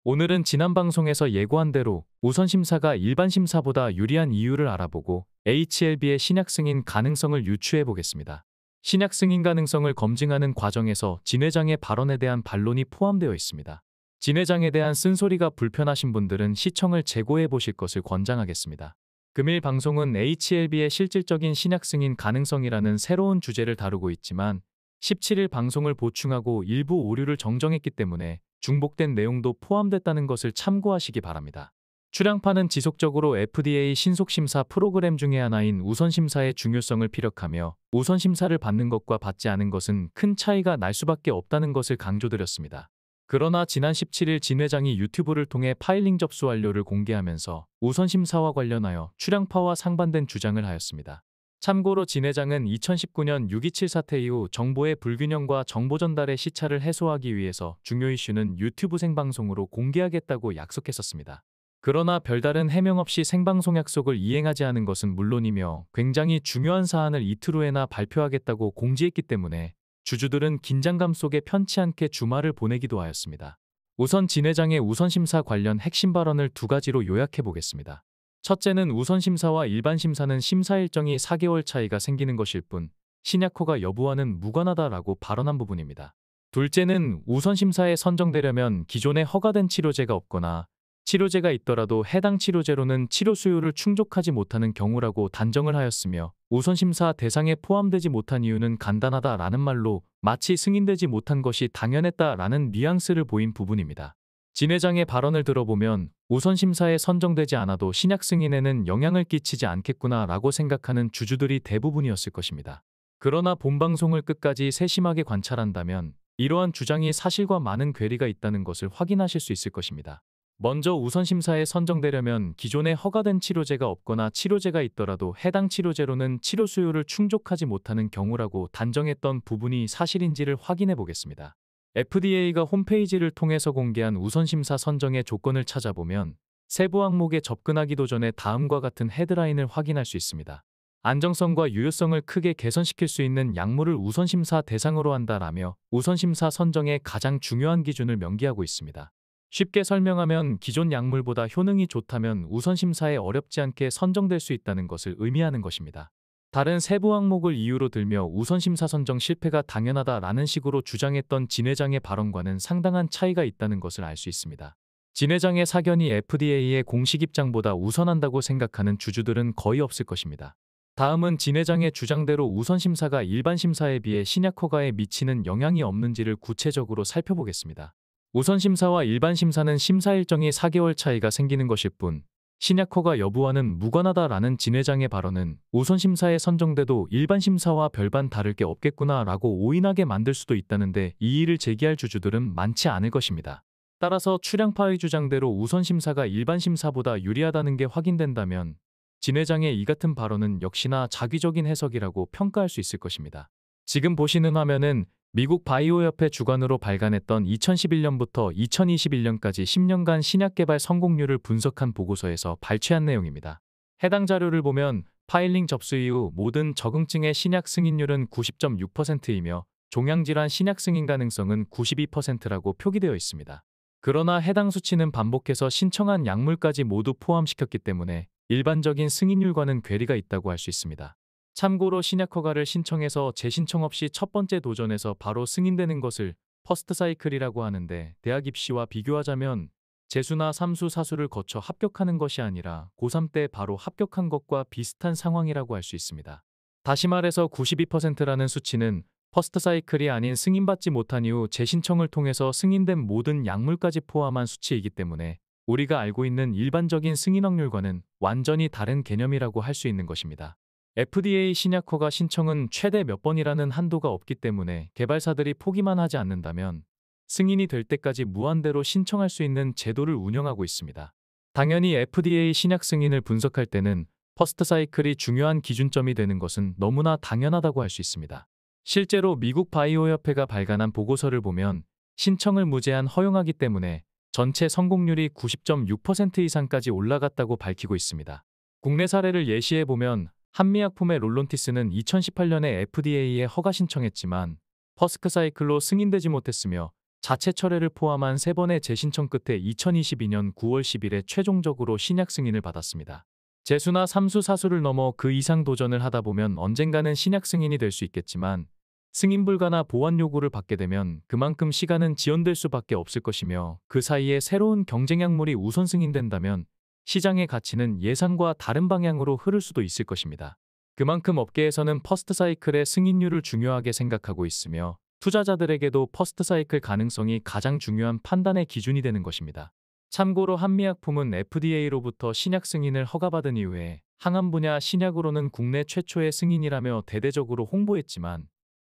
오늘은 지난 방송에서 예고한 대로 우선 심사가 일반 심사보다 유리한 이유를 알아보고 HLB의 신약 승인 가능성을 유추해 보겠습니다. 신약 승인 가능성을 검증하는 과정에서 진 회장의 발언에 대한 반론이 포함되어 있습니다. 진 회장에 대한 쓴소리가 불편하신 분들은 시청을 재고해 보실 것을 권장하겠습니다. 금일 방송은 HLB의 실질적인 신약 승인 가능성이라는 새로운 주제를 다루고 있지만 17일 방송을 보충하고 일부 오류를 정정했기 때문에 중복된 내용도 포함됐다는 것을 참고하시기 바랍니다. 출양파는 지속적으로 FDA 신속심사 프로그램 중의 하나인 우선심사의 중요성을 피력하며 우선심사를 받는 것과 받지 않은 것은 큰 차이가 날 수밖에 없다는 것을 강조드렸습니다. 그러나 지난 17일 진 회장이 유튜브를 통해 파일링 접수 완료를 공개하면서 우선심사와 관련하여 출양파와 상반된 주장을 하였습니다. 참고로 진 회장은 2019년 6.27 사태 이후 정보의 불균형과 정보 전달의 시차를 해소하기 위해서 중요 이슈는 유튜브 생방송으로 공개하겠다고 약속했었습니다. 그러나 별다른 해명 없이 생방송 약속을 이행하지 않은 것은 물론이며 굉장히 중요한 사안을 이틀 후에나 발표하겠다고 공지했기 때문에 주주들은 긴장감 속에 편치 않게 주말을 보내기도 하였습니다. 우선 진 회장의 우선심사 관련 핵심 발언을 두 가지로 요약해 보겠습니다. 첫째는 우선심사와 일반심사는 심사 일정이 4개월 차이가 생기는 것일 뿐 신약허가 여부와는 무관하다라고 발언한 부분입니다. 둘째는 우선심사에 선정되려면 기존에 허가된 치료제가 없거나 치료제가 있더라도 해당 치료제로는 치료 수요를 충족하지 못하는 경우라고 단정을 하였으며 우선심사 대상에 포함되지 못한 이유는 간단하다라는 말로 마치 승인되지 못한 것이 당연했다라는 뉘앙스를 보인 부분입니다. 진 회장의 발언을 들어보면 우선심사에 선정되지 않아도 신약 승인에는 영향을 끼치지 않겠구나라고 생각하는 주주들이 대부분이었을 것입니다. 그러나 본방송을 끝까지 세심하게 관찰한다면 이러한 주장이 사실과 많은 괴리가 있다는 것을 확인하실 수 있을 것입니다. 먼저 우선심사에 선정되려면 기존에 허가된 치료제가 없거나 치료제가 있더라도 해당 치료제로는 치료 수요를 충족하지 못하는 경우라고 단정했던 부분이 사실인지를 확인해 보겠습니다. FDA가 홈페이지를 통해서 공개한 우선심사 선정의 조건을 찾아보면 세부 항목에 접근하기도 전에 다음과 같은 헤드라인을 확인할 수 있습니다. 안정성과 유효성을 크게 개선시킬 수 있는 약물을 우선심사 대상으로 한다라며 우선심사 선정의 가장 중요한 기준을 명기하고 있습니다. 쉽게 설명하면 기존 약물보다 효능이 좋다면 우선심사에 어렵지 않게 선정될 수 있다는 것을 의미하는 것입니다. 다른 세부 항목을 이유로 들며 우선심사 선정 실패가 당연하다라는 식으로 주장했던 진 회장의 발언과는 상당한 차이가 있다는 것을 알 수 있습니다. 진 회장의 사견이 FDA의 공식 입장보다 우선한다고 생각하는 주주들은 거의 없을 것입니다. 다음은 진 회장의 주장대로 우선심사가 일반심사에 비해 신약허가에 미치는 영향이 없는지를 구체적으로 살펴보겠습니다. 우선심사와 일반심사는 심사 일정이 4개월 차이가 생기는 것일 뿐 신약허가 여부와는 무관하다라는 진 회장의 발언은 우선심사에 선정돼도 일반심사와 별반 다를 게 없겠구나 라고 오인하게 만들 수도 있다는데 이의를 제기할 주주들은 많지 않을 것입니다. 따라서 출양파의 주장대로 우선심사가 일반심사보다 유리하다는 게 확인된다면 진 회장의 이 같은 발언은 역시나 자기적인 해석이라고 평가할 수 있을 것입니다. 지금 보시는 화면은 미국 바이오협회 주관으로 발간했던 2011년부터 2021년까지 10년간 신약 개발 성공률을 분석한 보고서에서 발췌한 내용입니다. 해당 자료를 보면 파일링 접수 이후 모든 적응증의 신약 승인율은 90.6%이며 종양질환 신약 승인 가능성은 92%라고 표기되어 있습니다. 그러나 해당 수치는 반복해서 신청한 약물까지 모두 포함시켰기 때문에 일반적인 승인율과는 괴리가 있다고 할 수 있습니다. 참고로 신약허가를 신청해서 재신청 없이 첫 번째 도전에서 바로 승인되는 것을 퍼스트 사이클이라고 하는데 대학 입시와 비교하자면 재수나 삼수, 사수를 거쳐 합격하는 것이 아니라 고3 때 바로 합격한 것과 비슷한 상황이라고 할 수 있습니다. 다시 말해서 92%라는 수치는 퍼스트 사이클이 아닌 승인받지 못한 이후 재신청을 통해서 승인된 모든 약물까지 포함한 수치이기 때문에 우리가 알고 있는 일반적인 승인 확률과는 완전히 다른 개념이라고 할 수 있는 것입니다. FDA 신약허가 신청은 최대 몇 번이라는 한도가 없기 때문에 개발사들이 포기만 하지 않는다면 승인이 될 때까지 무한대로 신청할 수 있는 제도를 운영하고 있습니다. 당연히 FDA 신약 승인을 분석할 때는 퍼스트 사이클이 중요한 기준점이 되는 것은 너무나 당연하다고 할 수 있습니다. 실제로 미국 바이오협회가 발간한 보고서를 보면 신청을 무제한 허용하기 때문에 전체 성공률이 90.6% 이상까지 올라갔다고 밝히고 있습니다. 국내 사례를 예시해보면 한미약품의 롤론티스는 2018년에 FDA에 허가 신청했지만 퍼스트 사이클로 승인되지 못했으며 자체 철회를 포함한 3번의 재신청 끝에 2022년 9월 10일에 최종적으로 신약 승인을 받았습니다. 재수나 3수 4수를 넘어 그 이상 도전을 하다 보면 언젠가는 신약 승인이 될 수 있겠지만 승인 불가나 보완 요구를 받게 되면 그만큼 시간은 지연될 수밖에 없을 것이며 그 사이에 새로운 경쟁 약물이 우선 승인된다면 시장의 가치는 예상과 다른 방향으로 흐를 수도 있을 것입니다. 그만큼 업계에서는 퍼스트 사이클의 승인율을 중요하게 생각하고 있으며 투자자들에게도 퍼스트 사이클 가능성이 가장 중요한 판단의 기준이 되는 것입니다. 참고로 한미약품은 FDA로부터 신약 승인을 허가받은 이후에 항암 분야 신약으로는 국내 최초의 승인이라며 대대적으로 홍보했지만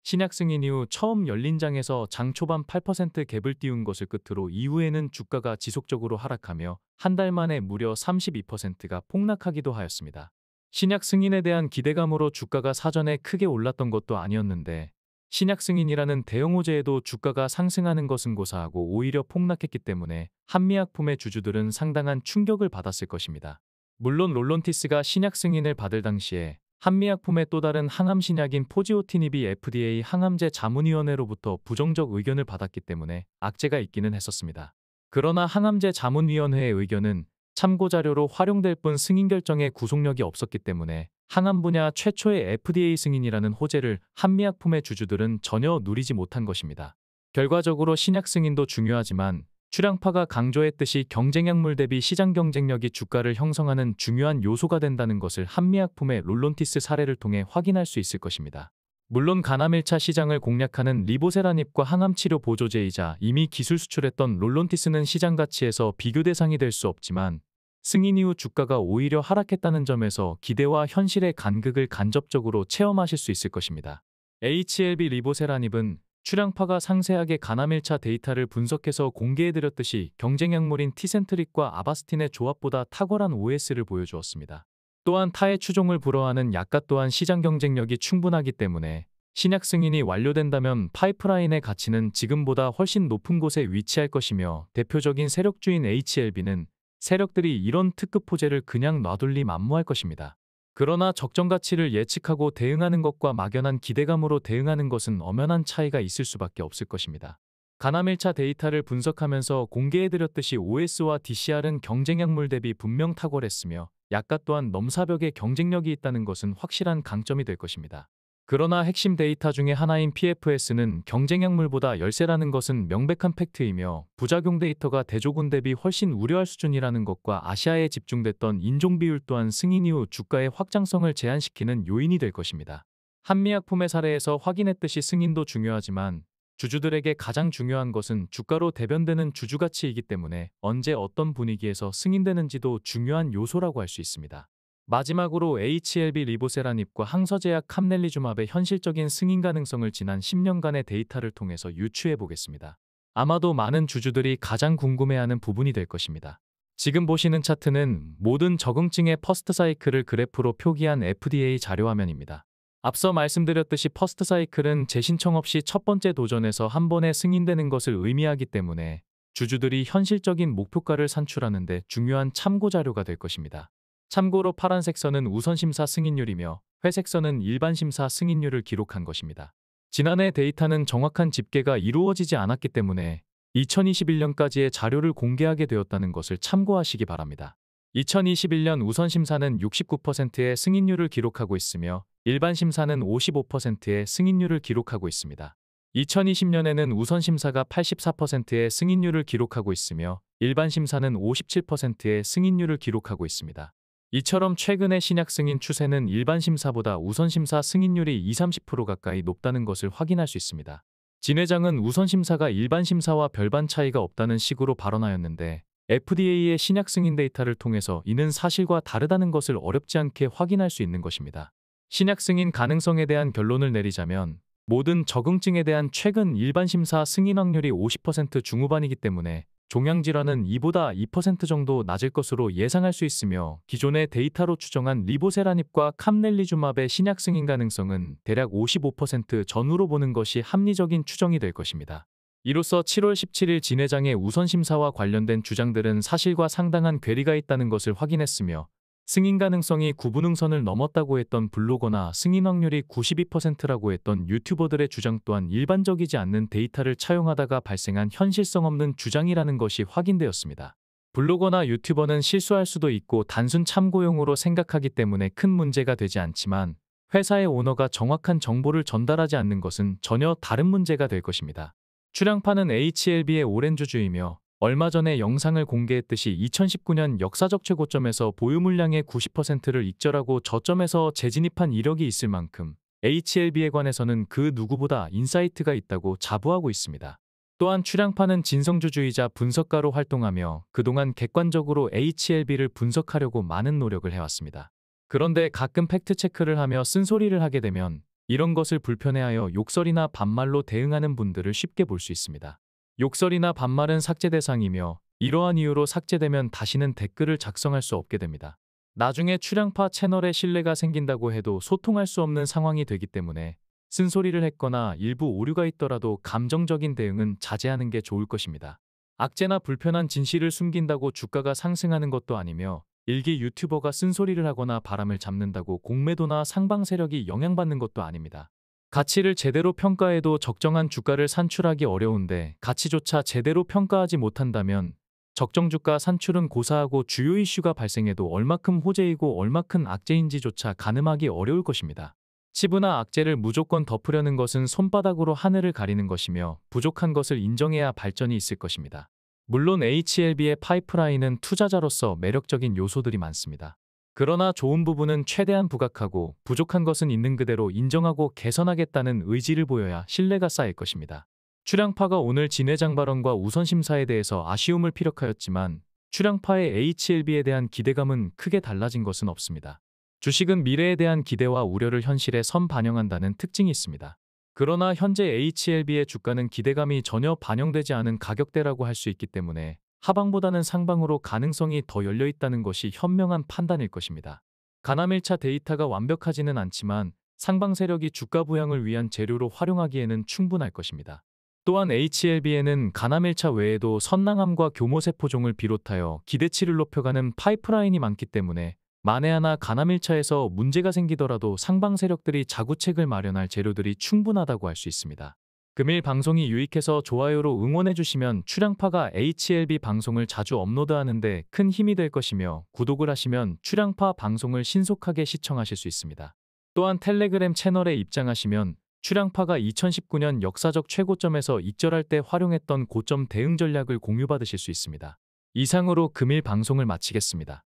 신약 승인 이후 처음 열린 장에서 장 초반 8% 갭을 띄운 것을 끝으로 이후에는 주가가 지속적으로 하락하며 한 달 만에 무려 32%가 폭락하기도 하였습니다. 신약 승인에 대한 기대감으로 주가가 사전에 크게 올랐던 것도 아니었는데 신약 승인이라는 대형 호재에도 주가가 상승하는 것은 고사하고 오히려 폭락했기 때문에 한미약품의 주주들은 상당한 충격을 받았을 것입니다. 물론 롤론티스가 신약 승인을 받을 당시에 한미약품의 또 다른 항암 신약인 포지오티닙이 FDA 항암제 자문위원회로부터 부정적 의견을 받았기 때문에 악재가 있기는 했었습니다. 그러나 항암제 자문위원회의 의견은 참고자료로 활용될 뿐 승인 결정에 구속력이 없었기 때문에 항암 분야 최초의 FDA 승인이라는 호재를 한미약품의 주주들은 전혀 누리지 못한 것입니다. 결과적으로 신약 승인도 중요하지만 출양파가 강조했듯이 경쟁약물 대비 시장 경쟁력이 주가를 형성하는 중요한 요소가 된다는 것을 한미약품의 롤론티스 사례를 통해 확인할 수 있을 것입니다. 물론 간암 1차 시장을 공략하는 리보세라닙과 항암치료 보조제이자 이미 기술 수출했던 롤론티스는 시장 가치에서 비교 대상이 될 수 없지만 승인 이후 주가가 오히려 하락했다는 점에서 기대와 현실의 간극을 간접적으로 체험하실 수 있을 것입니다. HLB 리보세라닙은 출양파가 상세하게 간암 1차 데이터를 분석해서 공개해드렸듯이 경쟁약물인 티센트릭과 아바스틴의 조합보다 탁월한 OS를 보여주었습니다. 또한 타의 추종을 불허하는 약가 또한 시장 경쟁력이 충분하기 때문에 신약 승인이 완료된다면 파이프라인의 가치는 지금보다 훨씬 높은 곳에 위치할 것이며 대표적인 세력주인 HLB는 세력들이 이런 특급 호재를 그냥 놔둘리 만무할 것입니다. 그러나 적정 가치를 예측하고 대응하는 것과 막연한 기대감으로 대응하는 것은 엄연한 차이가 있을 수밖에 없을 것입니다. 간암 1차 데이터를 분석하면서 공개해드렸듯이 OS와 DCR은 경쟁약물 대비 분명 탁월했으며 약가 또한 넘사벽의 경쟁력이 있다는 것은 확실한 강점이 될 것입니다. 그러나 핵심 데이터 중에 하나인 PFS는 경쟁약물보다 열세라는 것은 명백한 팩트이며 부작용 데이터가 대조군 대비 훨씬 우려할 수준이라는 것과 아시아에 집중됐던 인종 비율 또한 승인 이후 주가의 확장성을 제한시키는 요인이 될 것입니다. 한미약품의 사례에서 확인했듯이 승인도 중요하지만 주주들에게 가장 중요한 것은 주가로 대변되는 주주가치이기 때문에 언제 어떤 분위기에서 승인되는지도 중요한 요소라고 할 수 있습니다. 마지막으로 HLB 리보세라닙과 항서제약 캄넬리주맙의 현실적인 승인 가능성을 지난 10년간의 데이터를 통해서 유추해 보겠습니다. 아마도 많은 주주들이 가장 궁금해하는 부분이 될 것입니다. 지금 보시는 차트는 모든 적응증의 퍼스트 사이클을 그래프로 표기한 FDA 자료 화면입니다. 앞서 말씀드렸듯이 퍼스트 사이클은 재신청 없이 첫 번째 도전에서 한 번에 승인되는 것을 의미하기 때문에 주주들이 현실적인 목표가를 산출하는 데 중요한 참고 자료가 될 것입니다. 참고로 파란색 선은 우선심사 승인율이며 회색 선은 일반심사 승인율을 기록한 것입니다. 지난해 데이터는 정확한 집계가 이루어지지 않았기 때문에 2021년까지의 자료를 공개하게 되었다는 것을 참고하시기 바랍니다. 2021년 우선심사는 69%의 승인율을 기록하고 있으며 일반심사는 55%의 승인율을 기록하고 있습니다. 2020년에는 우선심사가 84%의 승인율을 기록하고 있으며 일반심사는 57%의 승인율을 기록하고 있습니다. 이처럼 최근의 신약 승인 추세는 일반 심사보다 우선 심사 승인율이 20-30% 가까이 높다는 것을 확인할 수 있습니다. 진 회장은 우선 심사가 일반 심사와 별반 차이가 없다는 식으로 발언하였는데 FDA의 신약 승인 데이터를 통해서 이는 사실과 다르다는 것을 어렵지 않게 확인할 수 있는 것입니다. 신약 승인 가능성에 대한 결론을 내리자면 모든 적응증에 대한 최근 일반 심사 승인 확률이 50% 중후반이기 때문에 종양질환은 이보다 2% 정도 낮을 것으로 예상할 수 있으며 기존의 데이터로 추정한 리보세라닙과 캄넬리주맙의 신약 승인 가능성은 대략 55% 전후로 보는 것이 합리적인 추정이 될 것입니다. 이로써 7월 17일 진 회장의 우선심사와 관련된 주장들은 사실과 상당한 괴리가 있다는 것을 확인했으며 승인 가능성이 구분응선을 넘었다고 했던 블로거나 승인 확률이 92%라고 했던 유튜버들의 주장 또한 일반적이지 않는 데이터를 차용하다가 발생한 현실성 없는 주장이라는 것이 확인되었습니다. 블로거나 유튜버는 실수할 수도 있고 단순 참고용으로 생각하기 때문에 큰 문제가 되지 않지만 회사의 오너가 정확한 정보를 전달하지 않는 것은 전혀 다른 문제가 될 것입니다. 출향파는 HLB의 오랜 주주이며 얼마 전에 영상을 공개했듯이 2019년 역사적 최고점에서 보유 물량의 90%를 익절하고 저점에서 재진입한 이력이 있을 만큼 HLB에 관해서는 그 누구보다 인사이트가 있다고 자부하고 있습니다. 또한 출향파는 진성주주이자 분석가로 활동하며 그동안 객관적으로 HLB를 분석하려고 많은 노력을 해왔습니다. 그런데 가끔 팩트체크를 하며 쓴소리를 하게 되면 이런 것을 불편해하여 욕설이나 반말로 대응하는 분들을 쉽게 볼 수 있습니다. 욕설이나 반말은 삭제 대상이며 이러한 이유로 삭제되면 다시는 댓글을 작성할 수 없게 됩니다. 나중에 출향파 채널에 신뢰가 생긴다고 해도 소통할 수 없는 상황이 되기 때문에 쓴소리를 했거나 일부 오류가 있더라도 감정적인 대응은 자제하는 게 좋을 것입니다. 악재나 불편한 진실을 숨긴다고 주가가 상승하는 것도 아니며 일개 유튜버가 쓴소리를 하거나 바람을 잡는다고 공매도나 상방 세력이 영향받는 것도 아닙니다. 가치를 제대로 평가해도 적정한 주가를 산출하기 어려운데 가치조차 제대로 평가하지 못한다면 적정 주가 산출은 고사하고 주요 이슈가 발생해도 얼마큼 호재이고 얼마큼 악재인지조차 가늠하기 어려울 것입니다. 치부나 악재를 무조건 덮으려는 것은 손바닥으로 하늘을 가리는 것이며 부족한 것을 인정해야 발전이 있을 것입니다. 물론 HLB의 파이프라인은 투자자로서 매력적인 요소들이 많습니다. 그러나 좋은 부분은 최대한 부각하고 부족한 것은 있는 그대로 인정하고 개선하겠다는 의지를 보여야 신뢰가 쌓일 것입니다. 출향파가 오늘 진 회장 발언과 우선심사에 대해서 아쉬움을 피력하였지만 출향파의 HLB에 대한 기대감은 크게 달라진 것은 없습니다. 주식은 미래에 대한 기대와 우려를 현실에 선반영한다는 특징이 있습니다. 그러나 현재 HLB의 주가는 기대감이 전혀 반영되지 않은 가격대라고 할 수 있기 때문에 하방보다는 상방으로 가능성이 더 열려있다는 것이 현명한 판단일 것입니다. 가남 1차 데이터가 완벽하지는 않지만 상방 세력이 주가 부양을 위한 재료로 활용하기에는 충분할 것입니다. 또한 HLB에는 가남 1차 외에도 선낭암과 교모세포종을 비롯하여 기대치를 높여가는 파이프라인이 많기 때문에 만에 하나 가남 1차에서 문제가 생기더라도 상방 세력들이 자구책을 마련할 재료들이 충분하다고 할 수 있습니다. 금일 방송이 유익해서 좋아요로 응원해주시면 출향파가 HLB 방송을 자주 업로드하는데 큰 힘이 될 것이며 구독을 하시면 출향파 방송을 신속하게 시청하실 수 있습니다. 또한 텔레그램 채널에 입장하시면 출향파가 2019년 역사적 최고점에서 익절할 때 활용했던 고점 대응 전략을 공유받으실 수 있습니다. 이상으로 금일 방송을 마치겠습니다.